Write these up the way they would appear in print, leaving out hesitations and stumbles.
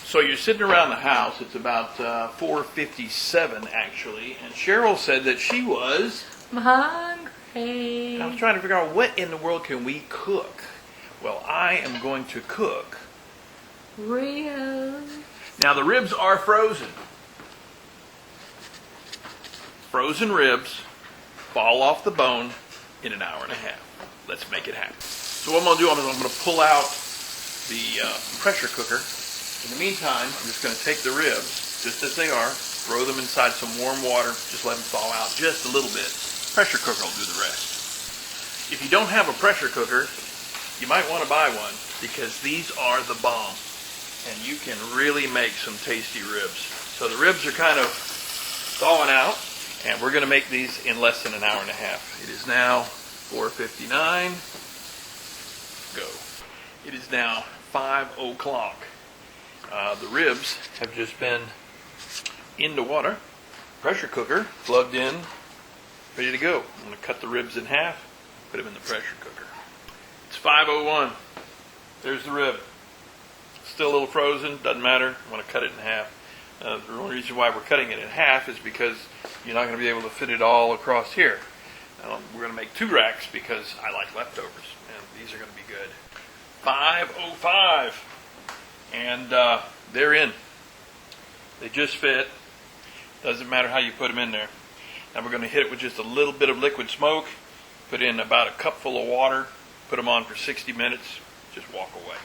So you're sitting around the house. It's about 4:57 actually, and Cheryl said that she was. I'm hungry. I was trying to figure out what in the world can we cook. Well, I am going to cook ribs. Now the ribs are frozen. Frozen ribs fall off the bone in an hour and a half. Let's make it happen. So what I'm going to do is I'm going to pull out the pressure cooker. In the meantime, I'm just going to take the ribs, just as they are, throw them inside some warm water, just let them thaw out just a little bit. Pressure cooker will do the rest. If you don't have a pressure cooker, you might want to buy one because these are the bomb. And you can really make some tasty ribs. So the ribs are kind of thawing out, and we're going to make these in less than an hour and a half. It is now 4:59. Go. It is now 5 o'clock. The ribs have just been in the water. Pressure cooker plugged in, ready to go. I'm going to cut the ribs in half, put them in the pressure cooker. It's 5:01. There's the rib. Still a little frozen, doesn't matter. I'm going to cut it in half. The only reason why we're cutting it in half is because you're not going to be able to fit it all across here. We're going to make 2 racks because I like leftovers, and these are going to be good. 5:05, and they're in. They just fit. Doesn't matter how you put them in there. Now we're going to hit it with just a little bit of liquid smoke, put in about a cupful of water, put them on for 60 minutes, just walk away.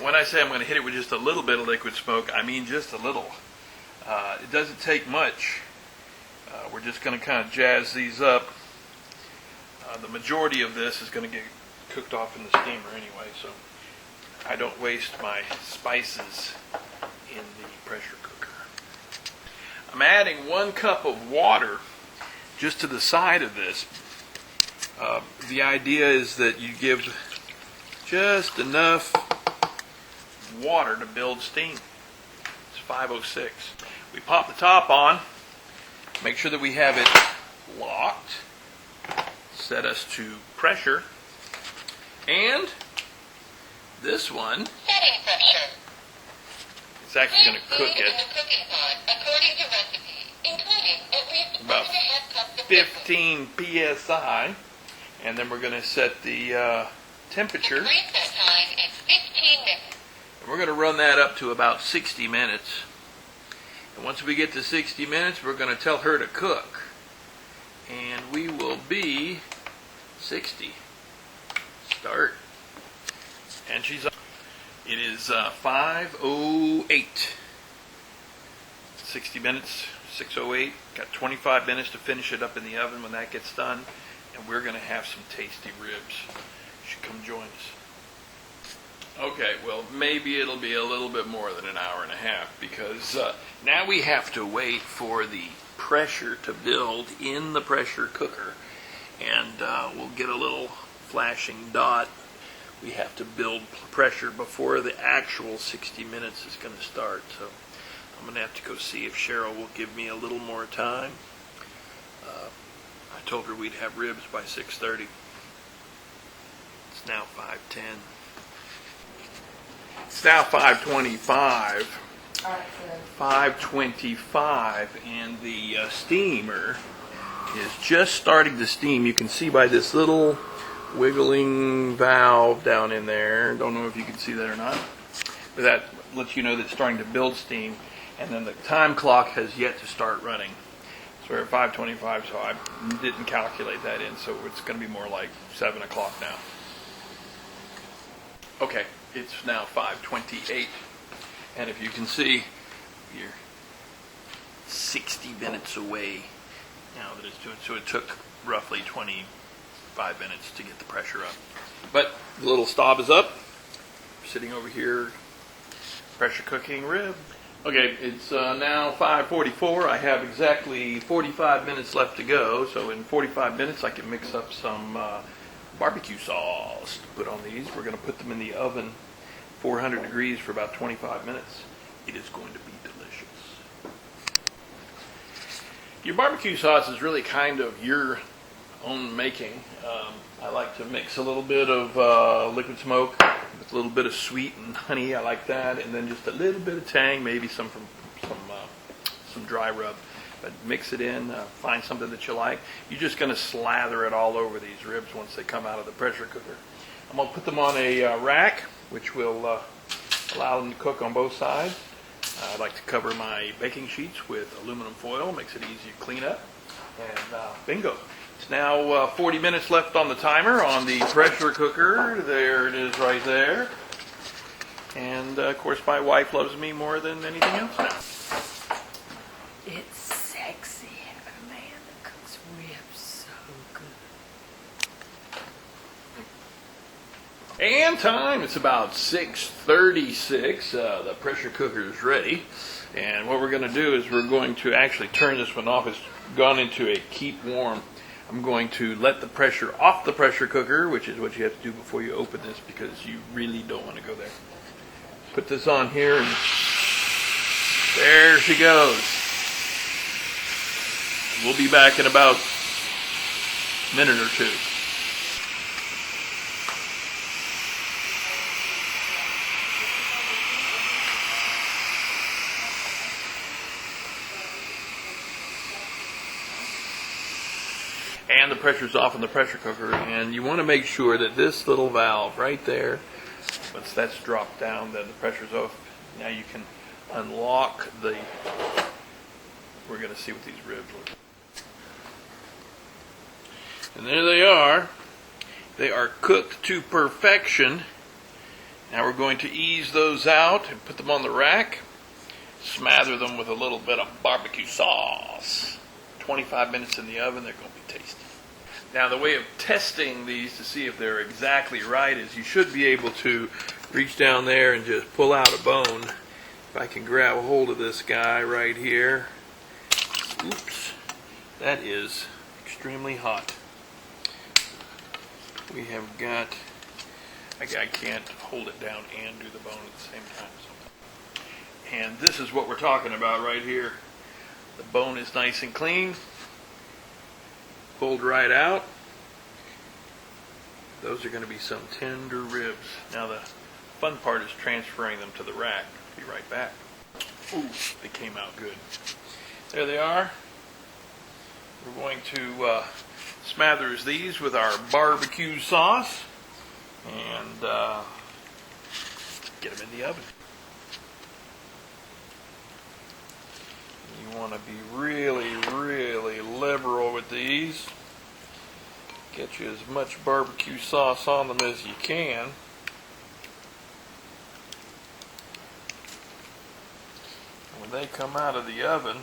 When I say I'm going to hit it with just a little bit of liquid smoke, I mean just a little. It doesn't take much. We're just going to kind of jazz these up. The majority of this is going to get cooked off in the steamer anyway, so I don't waste my spices in the pressure cooker. I'm adding 1 cup of water just to the side of this. The idea is that you give just enough water to build steam. It's 5:06. We pop the top on, make sure that we have it locked, set us to pressure, and this one, setting pressure. It's actually going to cook it In the cooking pot, according to recipe, including at least about 1.5 cups of 15 psi, and then we're going to set the temperature. The reset time is 15 minutes. And we're going to run that up to about 60 minutes. And once we get to 60 minutes, we're going to tell her to cook. And we will be 60. Start. And she's up. It is 5:08. 60 minutes, 6:08. Got 25 minutes to finish it up in the oven when that gets done. And we're going to have some tasty ribs. You should come join us. Okay, well, maybe it'll be a little bit more than an hour and a half because now we have to wait for the pressure to build in the pressure cooker. And we'll get a little flashing dot. We have to build pressure before the actual 60 minutes is going to start. So I'm going to have to go see if Cheryl will give me a little more time. I told her we'd have ribs by 6:30. It's now 5:10. It's now 5:25. 5:25, and the steamer is just starting to steam. You can see by this little wiggling valve down in there. Don't know if you can see that or not. But that lets you know that it's starting to build steam. And then the time clock has yet to start running. So we're at 5:25, so I didn't calculate that in. So it's going to be more like 7 o'clock now. Okay, it's now 5:28. And if you can see, you're 60 minutes away now that it's doing. So it took roughly 25 minutes to get the pressure up. But the little stop is up. Sitting over here, pressure cooking rib. Okay, it's now 5:44. I have exactly 45 minutes left to go. So in 45 minutes, I can mix up some barbecue sauce to put on these. We're going to put them in the oven, 400 degrees for about 25 minutes. It is going to be delicious. Your barbecue sauce is really kind of your own making. I like to mix a little bit of liquid smoke with a little bit of sweet and honey. I like that, and then just a little bit of tang, maybe some dry rub. But mix it in. Find something that you like. You're just going to slather it all over these ribs once they come out of the pressure cooker. I'm going to put them on a rack, which will allow them to cook on both sides. I like to cover my baking sheets with aluminum foil. Makes it easy to clean up. And bingo. It's now 40 minutes left on the timer on the pressure cooker. There it is right there. And, of course, my wife loves me more than anything else now. It's sexy having a man that cooks ribs so good. And time, it's about 6:36. The pressure cooker is ready. And what we're going to do is we're going to actually turn this one off. It's gone into a keep warm. I'm going to let the pressure off the pressure cooker, which is what you have to do before you open this because you really don't want to go there. Put this on here and there she goes. We'll be back in about a minute or two. And the pressure's off in the pressure cooker, and you want to make sure that this little valve right there, once that's dropped down, then the pressure's off. Now you can unlock the, we're going to see what these ribs look like. And there they are. They are cooked to perfection. Now we're going to ease those out and put them on the rack. Smother them with a little bit of barbecue sauce. 25 minutes in the oven, they're going to be tasty. Now the way of testing these to see if they're exactly right is you should be able to reach down there and just pull out a bone. If I can grab a hold of this guy right here. Oops. That is extremely hot. We have got, I can't hold it down and do the bone at the same time. And this is what we're talking about right here. The bone is nice and clean, pulled right out. Those are going to be some tender ribs. Now the fun part is transferring them to the rack. Be right back. Ooh, they came out good. There they are. We're going to smother these with our barbecue sauce and get them in the oven. You want to be really, really liberal with these. Get you as much barbecue sauce on them as you can. And when they come out of the oven,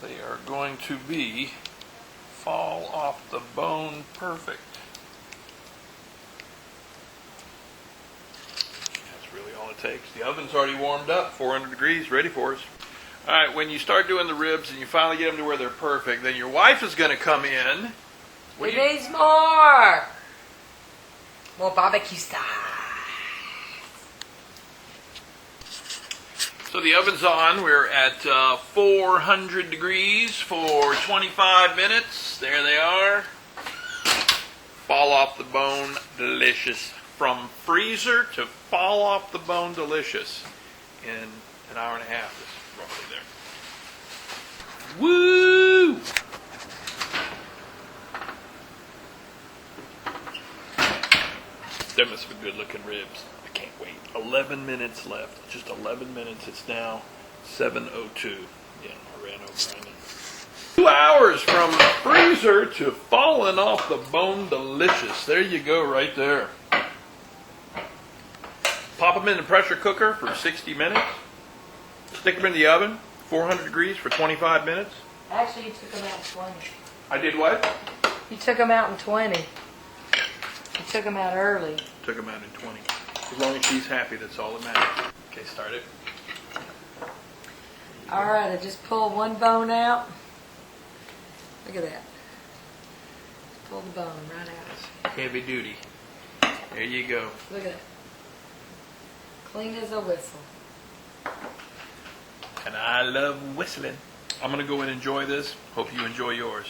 they are going to be fall off the bone perfect. That's really all it takes. The oven's already warmed up, 400 degrees, ready for us. All right, when you start doing the ribs and you finally get them to where they're perfect, then your wife is going to come in. We need more. More barbecue style. So the oven's on. We're at 400 degrees for 25 minutes. There they are. Fall off the bone, delicious. From freezer to fall off the bone, delicious in an hour and a half. This is roughly there. Woo! Them are some good looking ribs. I can't wait. 11 minutes left. Just 11 minutes. It's now 7:02. Yeah, I ran over. I know. 2 hours from freezer to falling off the bone, delicious. There you go, right there. Pop them in the pressure cooker for 60 minutes. Stick them in the oven, 400 degrees for 25 minutes. Actually, you took them out in 20. I did what? You took them out in 20. You took them out early. Took them out in 20. As long as she's happy, that's all that matters. Okay, start it. All right, I just pulled one bone out. Look at that. Pull the bone right out. Heavy duty. There you go. Look at it. Clean as a whistle. And I love whistling. I'm going to go and enjoy this. Hope you enjoy yours.